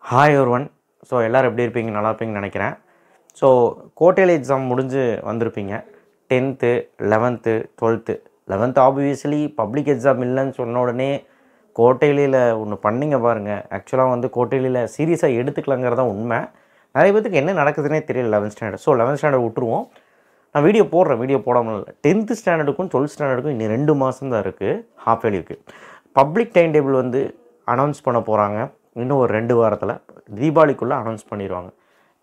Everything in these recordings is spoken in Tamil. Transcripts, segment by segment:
ஹாய் ஒருவன். ஸோ எல்லோரும் எப்படி இருப்பீங்க? நல்லா இருப்பீங்கன்னு நினைக்கிறேன். ஸோ குவார்ட்டர்லி எக்ஸாம் முடிஞ்சு வந்திருப்பீங்க. 10th 11th 12th 11th obviously public exam இல்லைன்னு சொன்ன உடனே குவார்ட்டர்லியில் ஒன்று பண்ணிங்க பாருங்கள். ஆக்சுவலாக வந்து குவார்ட்டர்லியில் சீரியஸாக எடுத்துக்கலாங்கிறது தான் உண்மை. நிறைய பேருக்கு என்ன நடக்குதுன்னே தெரியல 11th standard. So 11th standard விட்டுருவோம். நான் வீடியோ போடுறேன், வீடியோ போடாமல் இல்லை. 10th ஸ்டாண்டர்டுக்கும் 12th ஸ்டாண்டர்டுக்கும் இன்னும் 2 மாதம் தான் இருக்குது, ஹாஃப் இயர்லி இருக்குது. பப்ளிக் டைம் டேபிள் வந்து அனௌன்ஸ் பண்ண போகிறாங்க. இன்னும் ஒரு 2 வாரத்தில் தீபாவளிக்குள்ளே அனௌன்ஸ் பண்ணிடுவாங்க.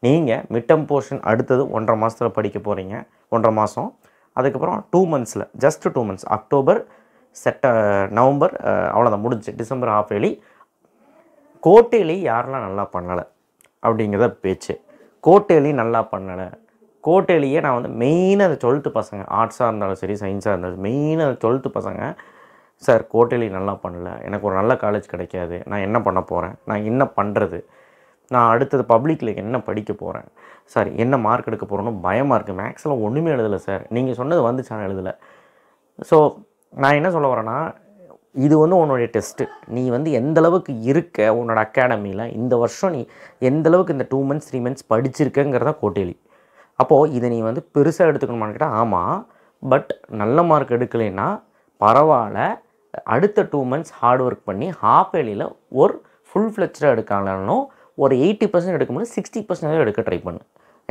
நீங்கள் மிட்டம் போர்ஷன் அடுத்தது 1.5 மாதத்தில் படிக்க போகிறீங்க. 1.5 மாதம். அதுக்கப்புறம் 2 மந்த்ஸில், ஜஸ்ட் 2 மந்த்ஸ், அக்டோபர் நவம்பர், அவ்வளோதான் முடிஞ்சு. December half yearly. குவார்ட்டர்லி யாரெல்லாம் நல்லா பண்ணலை அப்படிங்கிறத பேச்சு. குவார்ட்டர்லி நல்லா பண்ணலை. குவார்ட்டர்லியே நான் வந்து மெயினாக அந்த 12th பசங்க, ஆர்ட்ஸாக இருந்தாலும் சரி சயின்ஸாக இருந்தாலும் மெயினாக அந்த 12th பசங்க, சார் குவார்ட்டர்லி நல்லா பண்ணல, எனக்கு ஒரு நல்ல காலேஜ் கிடைக்காது, நான் என்ன பண்ண போகிறேன், நான் என்ன பண்ணுறது, நான் அடுத்தது பப்ளிக்கில் என்ன படிக்க போகிறேன், சார் என்ன மார்க் எடுக்க போகிறேன்னு பயமாக இருக்குது, மேக்ஸில் ஒன்றுமே எழுதலை சார், நீங்கள் சொன்னது வந்துச்சான் எழுதலை. ஸோ நான் என்ன சொல்ல வரேன்னா, இது வந்து உன்னுடைய டெஸ்ட்டு. நீ வந்து எந்தளவுக்கு இருக்க உன்னோட அகாடமியில், இந்த வருஷம் நீ எந்தளவுக்கு இந்த 2 months 3 months படிச்சிருக்கங்கிறத குவார்ட்டர்லி. அப்போது இதை நீ வந்து பெருசாக எடுத்துக்கணுமான்னு கேட்டால் ஆமாம். பட் நல்ல மார்க் எடுக்கலைன்னா பரவாயில்ல, அடுத்த 2 months ஹார்ட் ஒர்க் பண்ணி ஹாஃப் இயர்லியில் ஒரு ஃபுல் ஃப்ளெஜ்டாக எடுக்கலாம்னாலும் ஒரு 80% எடுக்கும்போது 60% எடுக்க ட்ரை பண்ணு.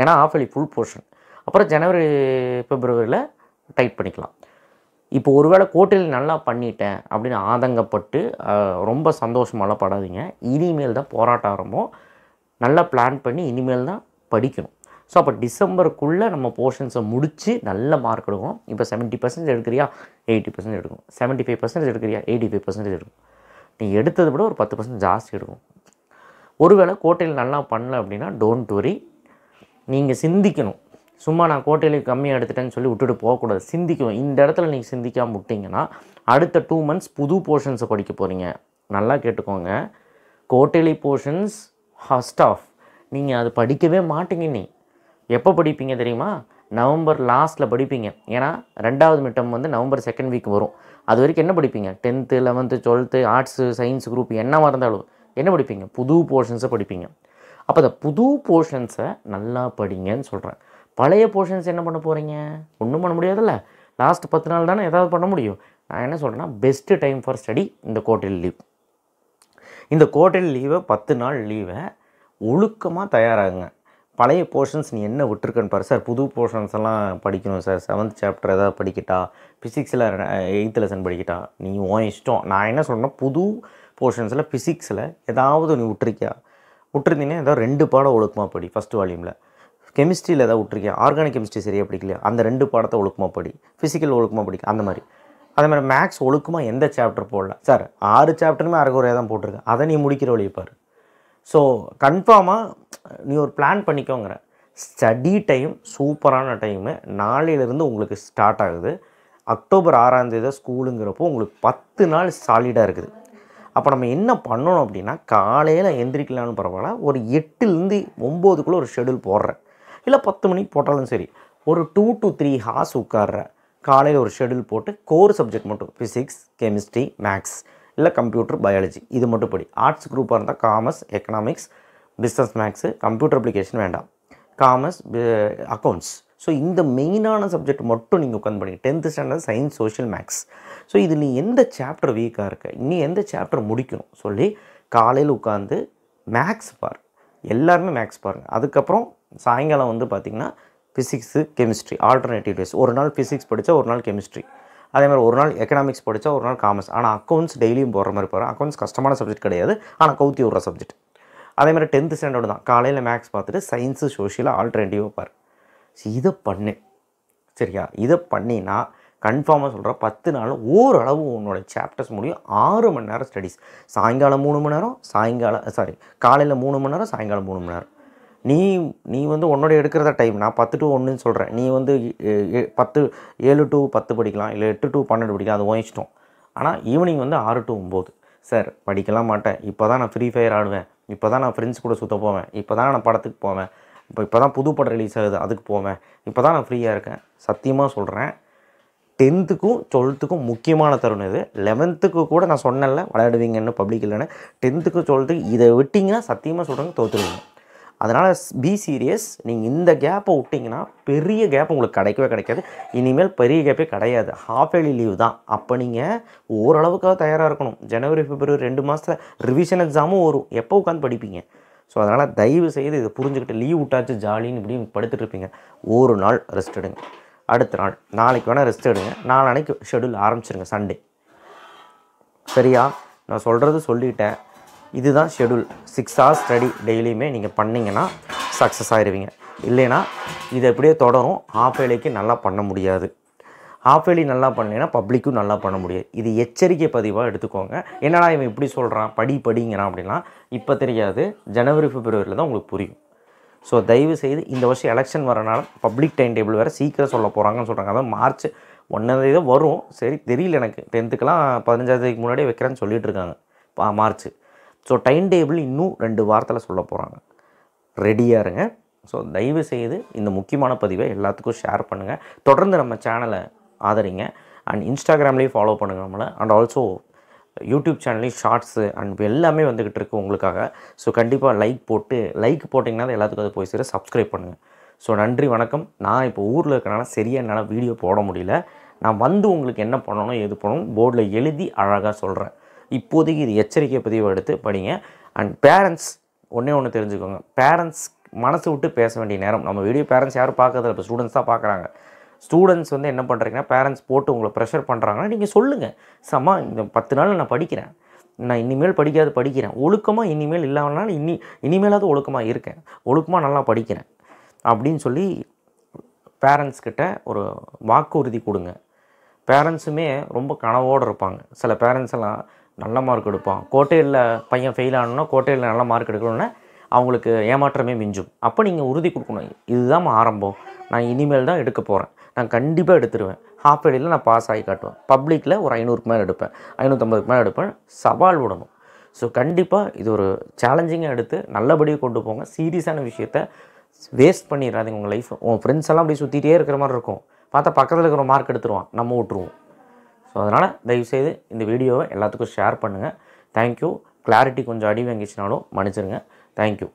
ஏன்னா ஹாஃப் இயர்லி ஃபுல் போர்ஷன். அப்புறம் ஜனவரி பிப்ரவரியில் டைட் பண்ணிக்கலாம். இப்போ ஒருவேளை குவார்ட்டர்லி நல்லா பண்ணிட்டேன் அப்படின்னு ஆதங்கப்பட்டு ரொம்ப சந்தோஷமாலாம் படாதீங்க. இனிமேல் தான் போராட்டம் ஆரம்பம். நல்லா பிளான் பண்ணி இனிமேல் தான் படிக்கணும். ஸோ அப்போ டிசம்பருக்குள்ளே நம்ம போர்ஷன்ஸை முடித்து நல்ல மார்க் எடுக்கணும். இப்போ 70% எடுக்கிறியா, 80% எடுக்கணும். 75% எடுக்கிறியா, 85% எடுக்கணும். நீ எடுத்ததை விட ஒரு 10% ஜாஸ்தி எடுக்கும். ஒருவேளை குவார்ட்டர்லி நல்லா பண்ணல அப்படின்னா டோன்ட் வரி. நீங்கள் சிந்திக்கணும். சும்மா நான் குவார்ட்டர்லி கம்மியாக எடுத்துட்டேன்னு சொல்லி விட்டுட்டு போகக்கூடாது. சிந்திக்கணும். இந்த இடத்துல நீங்கள் சிந்திக்காமல் விட்டிங்கன்னா அடுத்த 2 months புது போர்ஷன்ஸை படிக்க போகிறீங்க. நல்லா கேட்டுக்கோங்க. குவார்ட்டர்லி போர்ஷன்ஸ் ஃபர்ஸ்ட் ஆஃப் நீங்கள் அது படிக்கவே மாட்டீங்க. நீ எப்போ படிப்பீங்க தெரியுமா? நவம்பர் லாஸ்ட்டில் படிப்பீங்க. ஏன்னா 2வது மிட்டம் வந்து நவம்பர் 2nd வீக் வரும். அது வரைக்கும் என்ன படிப்பீங்க? 10th 11th 12th arts science group என்னவாக இருந்தாலும் என்ன படிப்பீங்க? புது போர்ஷன்ஸை படிப்பீங்க. அப்போ அந்த புது போர்ஷன்ஸை நல்லா படிங்கன்னு சொல்கிறேன். பழைய போர்ஷன்ஸ் என்ன பண்ண போகிறீங்க? ஒன்றும் பண்ண முடியாதுல்ல. லாஸ்ட் 10 நாள் தானே ஏதாவது பண்ண முடியும். நான் என்ன சொல்கிறேன்னா, பெஸ்ட்டு டைம் ஃபார் ஸ்டடி இந்த குவார்ட்டர்லி லீவ். இந்த குவார்ட்டர்லி லீவை 10 நாள் லீவை ஒழுக்கமாக தயாராகுங்க. பழைய போர்ஷன்ஸ் நீ என்ன விட்டுருக்கன்னு பாரு. சார் புது போர்ஷன்ஸ் எல்லாம் படிக்கணும் சார், 7th சாப்டர் ஏதாவது படிக்கிட்டா, ஃபிசிக்ஸில் 8th லெசன் படிக்கிட்டா, நீ உன் இஷ்டம். நான் என்ன சொல்கிறேன்னா, புது போர்ஷன்ஸில் ஃபிசிக்ஸில் ஏதாவது நீ விட்டுருந்தீங்கன்னா ஏதாவது 2 பாடம் ஒழுக்கமாக படி ஃபஸ்ட் வால்யூமில். கெமிஸ்ட்ரியில் ஏதாவது விட்டுருக்கியா, ஆர்கானிக் கெமிஸ்ட்ரி சரியாக படிக்கலையா, அந்த 2 பாடத்தை ஒழுக்கமாக படி. ஃபிசிக்கல் ஒழுக்கமாக படிக்க, அந்த மாதிரி. அதே மாதிரி மேக்ஸ் ஒழுக்கமாக எந்த சாப்டர் போடல சார், 6 சாப்டருமே அரைகுறையாக தான் போட்டிருக்கேன், அதை நீ முடிக்கிற வழியை பாரு. ஸோ கன்ஃபார்மாக நீ ஒரு பிளான் பண்ணிக்கோங்கிற. ஸ்டடி டைம் சூப்பரான டைமு. நாளையிலேருந்து உங்களுக்கு ஸ்டார்ட் ஆகுது. அக்டோபர் 6ஆம் தேதி ஸ்கூலுங்கிறப்போ உங்களுக்கு 10 நாள் சாலிடாக இருக்குது. அப்போ நம்ம என்ன பண்ணணும் அப்படின்னா, காலையில் எந்திரிக்கலான்னு பரவாயில்ல, ஒரு 8லேருந்து 9க்குள்ளே ஒரு ஷெடியூல் போடுறேன். இல்லை 10 மணிக்கு போட்டாலும் சரி, ஒரு 2 to 3 ஹார்ஸ் உட்கார்றேன். காலையில் ஒரு ஷெடியூல் போட்டு கோர் சப்ஜெக்ட் மட்டும், ஃபிசிக்ஸ் கெமிஸ்ட்ரி மேக்ஸ் இல்லை கம்ப்யூட்டர் பயாலஜி இது மட்டும் படி. ஆர்ட்ஸ் குரூப்பாக இருந்தால் commerce economics business maths computer application வேண்டாம், காமர்ஸ் அக்கௌண்ட்ஸ். ஸோ இந்த மெயினான சப்ஜெக்ட் மட்டும் நீங்கள் உட்காந்து படிங்க. 10th standard science social maths. So இது நீ எந்த சாப்டர் வீக்காக இருக்க, நீ எந்த சாப்டர் முடிக்கணும் சொல்லி காலையில் உட்காந்து மேக்ஸ் பாரு. எல்லாருமே மேக்ஸ் பாருங்கள். அதுக்கப்புறம் சாயங்காலம் வந்து பார்த்திங்கன்னா ஃபிசிக்ஸு கெமிஸ்ட்ரி ஆல்டர்னேட்டிவ் டேஸ். ஒரு நாள் ஃபிசிக்ஸ் படித்தா ஒரு நாள் கெமிஸ்ட்ரி, அதே மாதிரி ஒரு நாள் எக்கனாமிக்ஸ் படித்தா ஒரு நாள் காமர்ஸ். ஆனால் அக்கௌண்ட்ஸ் டெய்லியும் போடுற மாதிரி போகிறேன். அக்கௌண்ட்ஸ் கஷ்டமான சப்ஜெக்ட் கிடையாது, ஆனால் கவுத்தி விடுற சப்ஜெக்ட். அதே மாதிரி 10th ஸ்டாண்டர்டு தான். காலையில் மேக்ஸ் பார்த்துட்டு சயின்ஸு சோஷியலாக ஆல்டர்னேட்டிவாக பாரு. இதை பண்ணு சரியா? இதை பண்ணினா கன்ஃபார்மாக சொல்கிறேன், 10 நாள் ஓரளவு உன்னோட சாப்டர்ஸ் முடியும். 6 மணி நேரம் ஸ்டடீஸ். சாயங்காலம் 3 மணி நேரம், காலையில் 3 மணி நேரம், சாயங்காலம் 3 மணி நேரம். நீ வந்து உன்னோட எடுக்கிறத டைம் நான் 10 to 1ன்னு சொல்கிறேன். நீ வந்து 7 to 10 படிக்கலாம், இல்லை 8 to 12 படிக்கலாம், அது உன் இஷ்டம். ஆனால் ஈவினிங் வந்து 6 to 9. சார் படிக்கலாம் மாட்டேன், இப்போ தான் நான் ஃப்ரீ ஃபயர் ஆடுவேன், இப்போ தான் நான் ஃப்ரெண்ட்ஸ் கூட சுற்ற போவேன், இப்போ தான் நான் படத்துக்கு போவேன், இப்போ தான் புது படம் ரிலீஸ் ஆகுது அதுக்கு போவேன், இப்போ தான் நான் ஃப்ரீயாக இருக்கேன். சத்தியமாக சொல்கிறேன், 10த்துக்கும் 12த்துக்கும் முக்கியமான தருணம் இது. 11த்துக்கு கூட நான் சொன்னேன்ல விளையாடுவீங்கன்னு பப்ளிக் இல்லைன்னு. 10த்துக்கு 12த்துக்கு இதை விட்டிங்கன்னா சத்தியமாக சொல்கிறேங்க தோற்றுருவீங்க. அதனால் பி சீரியஸ். நீங்கள் இந்த கேப்பை விட்டிங்கன்னா பெரிய கேப் உங்களுக்கு கிடைக்கவே கிடைக்காது. இனிமேல் பெரிய கேப்பே கிடையாது. ஹாஃப் இயர்லி லீவ் தான். அப்போ நீங்கள் ஓரளவுக்காக தயாராக இருக்கணும். ஜனவரி பிப்ரவரி 2 மாதத்தில் ரிவிஷன் எக்ஸாமும் வரும். எப்போ உட்காந்து படிப்பீங்க? ஸோ அதனால் தயவு செய்து இதை புரிஞ்சுக்கிட்டு லீவ் விட்டாச்சு ஜாலின்னு இப்படி படுத்துட்டு இருப்பீங்க. ஒரு நாள் ரெஸ்ட் எடுங்க. அடுத்த நாள் நாளைக்கு வேணால் ரெஸ்ட் எடுங்க. நாளைக்கு ஷெடியூல் ஆரம்பிச்சிருங்க சண்டே. சரியா? நான் சொல்கிறது சொல்லிட்டேன். இதுதான் ஷெடியூல். 6 hours ஸ்டடி டெய்லியுமே நீங்கள் பண்ணிங்கன்னா சக்ஸஸ் ஆகிடுவீங்க. இல்லைன்னா இதை எப்படியே தொடரும். ஹாஃப் இயர்லிக்கு நல்லா பண்ண முடியாது. ஹாஃப் இயர்லி நல்லா பண்ணலைன்னா பப்ளிக்கும் நல்லா பண்ண முடியாது. இது எச்சரிக்கை பதிவாக எடுத்துக்கோங்க. என்னடா இவன் இப்படி சொல்கிறான் படிங்கிறான் அப்படின்னா இப்போ தெரியாது. ஜனவரி பிப்ரவரியில் தான் உங்களுக்கு புரியும். ஸோ தயவு செய்து இந்த வருஷம் எலெக்ஷன் வரனால பப்ளிக் டைம் டேபிள் வேறு சீக்கிரம் சொல்ல போகிறாங்கன்னு சொல்கிறாங்க. அதான் மார்ச் 1 வரும். சரி தெரியல எனக்கு. 10த்துக்கெலாம் 15 முன்னாடியே வைக்கிறேன்னு சொல்லிட்டு இருக்காங்க மார்ச். ஸோ டைம் டேபிள் இன்னும் 2 வாரத்தில் சொல்ல போகிறாங்க. ரெடியாக இருங்க. ஸோ தயவு செய்து இந்த முக்கியமான பதிவை எல்லாத்துக்கும் ஷேர் பண்ணுங்கள். தொடர்ந்து நம்ம சேனலை ஆதரிங்க. அண்ட் இன்ஸ்டாகிராம்லேயும் ஃபாலோ பண்ணுங்கள் நம்மளை. அண்ட் ஆல்சோ யூடியூப் சேனல்லையும் ஷார்ட்ஸு அண்ட் எல்லாமே வந்துக்கிட்டு இருக்குது உங்களுக்காக. ஸோ கண்டிப்பாக லைக் போட்டிங்கன்னா அது எல்லாத்துக்கும் அது போய் சேர. சப்ஸ்கிரைப் பண்ணுங்கள். ஸோ நன்றி, வணக்கம். நான் இப்போ ஊரில் இருக்கிறனால சரியாக என்னால் வீடியோ போட முடியல. நான் வந்து உங்களுக்கு என்ன பண்ணணும் எது பண்ணணும் போர்டில் எழுதி அழகாக சொல்கிறேன். இப்போதைக்கு இது எச்சரிக்கை பதிவை எடுத்து படிங்க. அண்ட் பேரண்ட்ஸ் ஒன்று தெரிஞ்சுக்கோங்க. பேரண்ட்ஸ் மனசு விட்டு பேச வேண்டிய நேரம். நம்ம வீடியோ பேரண்ட்ஸ் யாரும் பார்க்கறதில்ல. இப்போ ஸ்டூடெண்ட்ஸ் தான் பார்க்குறாங்க. ஸ்டூடெண்ட்ஸ் வந்து என்ன பண்ணுறீங்கன்னா பேரண்ட்ஸ் போட்டு உங்களை ப்ரெஷர் பண்ணுறாங்கன்னா நீங்கள் சொல்லுங்கள். சம்மா இந்த 10 நாள் நான் படிக்கிறேன். நான் இனிமேல் படிக்கிறேன். ஒழுக்கமாக இனிமேல் இல்லாமனால இனிமேலாவது ஒழுக்கமாக இருக்கேன். ஒழுக்கமாக நல்லா படிக்கிறேன் அப்படின்னு சொல்லி பேரண்ட்ஸ்கிட்ட ஒரு வாக்குறுதி கொடுங்க. பேரண்ட்ஸுமே ரொம்ப கனவோடு இருப்பாங்க. சில பேரண்ட்ஸ் எல்லாம் நல்ல மார்க் எடுப்பான். கோட்டையில் பையன் ஃபெயில் ஆகணுன்னா கோட்டையில் நல்ல மார்க் எடுக்கணுன்னா அவங்களுக்கு ஏமாற்றமே மிஞ்சும். அப்போ நீங்கள் உறுதி கொடுக்கணும். இதுதான் ஆரம்பம். நான் இனிமேல் தான் எடுக்க போகிறேன். நான் கண்டிப்பாக எடுத்துருவேன். ஹாஃப் இயர்லியில் நான் பாஸ் ஆகி காட்டுவேன். பப்ளிக்கில் ஒரு 500க்கு மேலே எடுப்பேன், 550க்கு மேலே எடுப்பேன். சவால் விடணும். ஸோ கண்டிப்பாக இது ஒரு சேலஞ்சிங்காக எடுத்து நல்லபடியாக கொண்டு போங்க. சீரியஸான விஷயத்த வேஸ்ட் பண்ணிடாதீங்க உங்கள் லைஃப். உங்கள் ஃப்ரெண்ட்ஸ் எல்லாம் அப்படி சுற்றிட்டே இருக்கிற மாதிரி இருக்கும். பார்த்தா பக்கத்தில் இருக்கிற மார்க் எடுத்துருவான், நம்ம விட்டுருவோம். ஸோ அதனால் தயவுசெய்து இந்த வீடியோவை எல்லாத்துக்கும் ஷேர் பண்ணுங்கள். தேங்க்யூ. கிளாரிட்டி கொஞ்சம் அடி வாங்கிச்சுனாலும் மன்னிச்சிருங்க. தேங்க்யூ.